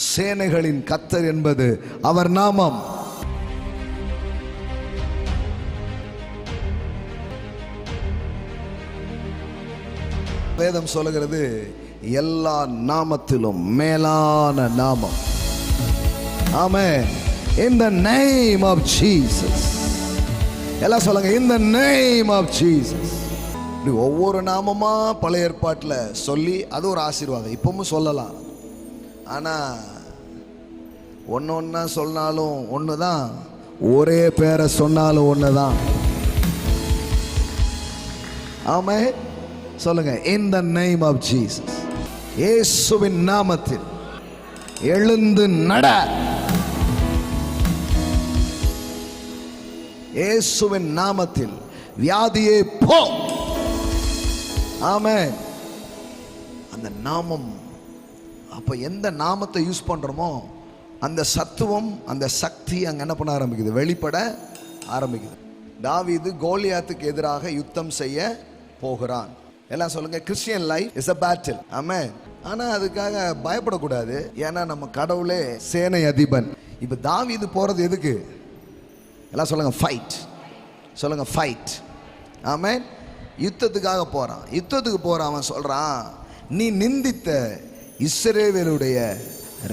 சேனைகளின் கர்த்தர் என்பது அவர் நாமம். வேதம் சொல்லுகிறது எல்லா நாமத்திலும் மேலான நாமம். ஆமென். In the name of Jesus. எல்லாம் சொல்லுங்க, in the name of Jesus. ஒவ்வொரு நாமமா பழைய ஏற்பாட்டில் சொல்லி அது ஒரு ஆசீர்வாதம், இப்பவும் சொல்லலாம். ஆனால் ஒன்று ஒன்றா சொன்னாலும் ஒன்று தான், ஒரே பேரை சொன்னாலும் ஒன்று தான். ஆமென். சொல்லுங்க, in the name of Jesus. இயேசுவின் நாமத்தில் எழுந்து நட. இயேசுவின் நாமத்தில் வியாதியே போ. ஆமென். அந்த நாமம், அப்ப எந்த நாமத்தை யூஸ் பண்றோமோ அந்த சத்துவம், அந்த சக்தி அங்க என்ன பண்ண ஆரம்பிக்குது, வெளிப்பட ஆரம்பிக்குது. தாவீது கோலியாத்துக்கு எதிராக யுத்தம் செய்ய போகிறான். எல்லாம் சொல்லுங்க, Christian life is a battle. ஆமென். ஆனா அதுக்காக பயப்படக்கூடாது, ஏன்னா நம்ம கடவுளே சேனை அதிபன். இப்ப தாவீது போறது எதுக்கு? எல்லாம் சொல்லுங்க, ஃபைட். சொல்லுங்க, ஃபைட். ஆமென். யுத்தத்துக்காக போறான். யுத்தத்துக்கு போறான். அவன் சொல்றான், நீ நிந்தித்த இஸ்ரவேலுடைய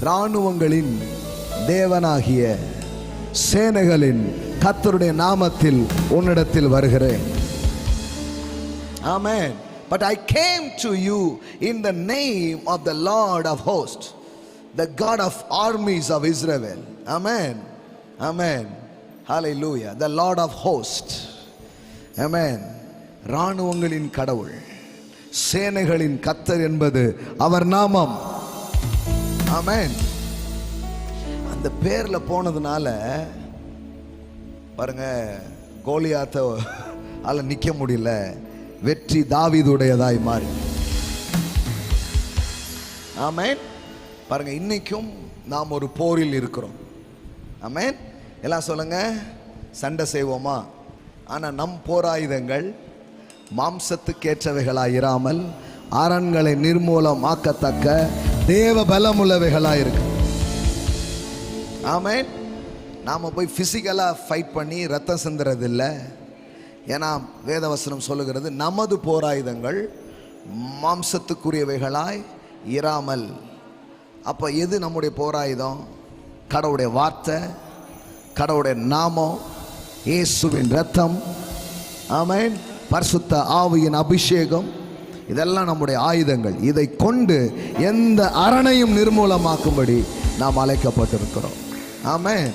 இராணுவங்களின் தேவனாகிய சேனைகளின் கர்த்தருடைய நாமத்தில் உன்னிடத்தில் வருகிறேன். ஆமென். But I came to you in the name of the Lord of hosts, the God of armies of Israel. Amen. Amen. Hallelujah. The Lord of hosts. Amen. இராணுவங்களின் கடவுள், சேனைகளின் கர்த்தர் என்பது அவர் நாமம். ஆமென். அந்த பேர்ல போனதுனால பாருங்க, கோலியாத்தை ஆல நிக்க முடியல, வெற்றி தாவீதுடையதாய் மாறி. ஆமென். பாருங்க, இன்னைக்கும் நாம் ஒரு போரில் இருக்கிறோம். ஆமென். எல்லாம் சொல்லுங்க, சண்டை செய்வோமா? ஆனா நம் போராயுதங்கள் மாம்சத்துக்கேற்றவைகளாய் இராமல் அரண்களை நிர்மூலமாக்கத்தக்க தேவ பலமுள்ளவைகளாய் இருக்கு. ஆமென். நாம போய் பிசிக்கலா ஃபைட் பண்ணி ரத்தம் சிந்துறது இல்லை. ஏன்னா வேதவசனம் சொல்லுகிறது, நமது போராயுதங்கள் மாம்சத்துக்குரியவைகளாய் இராமல். அப்போ எது நம்முடைய போராயுதம்? கடவுளுடைய வார்த்தை, கடவுளுடைய நாமம், இயேசுவின் ரத்தம். ஆமென். பரிசுத்த ஆவியின் அபிஷேகம், இதெல்லாம் நம்முடைய ஆயுதங்கள். இதை கொண்டு எந்த அரணையும் நிர்மூலமாக்கும்படி நாம் அழைக்கப்பட்டிருக்கிறோம். ஆமென்.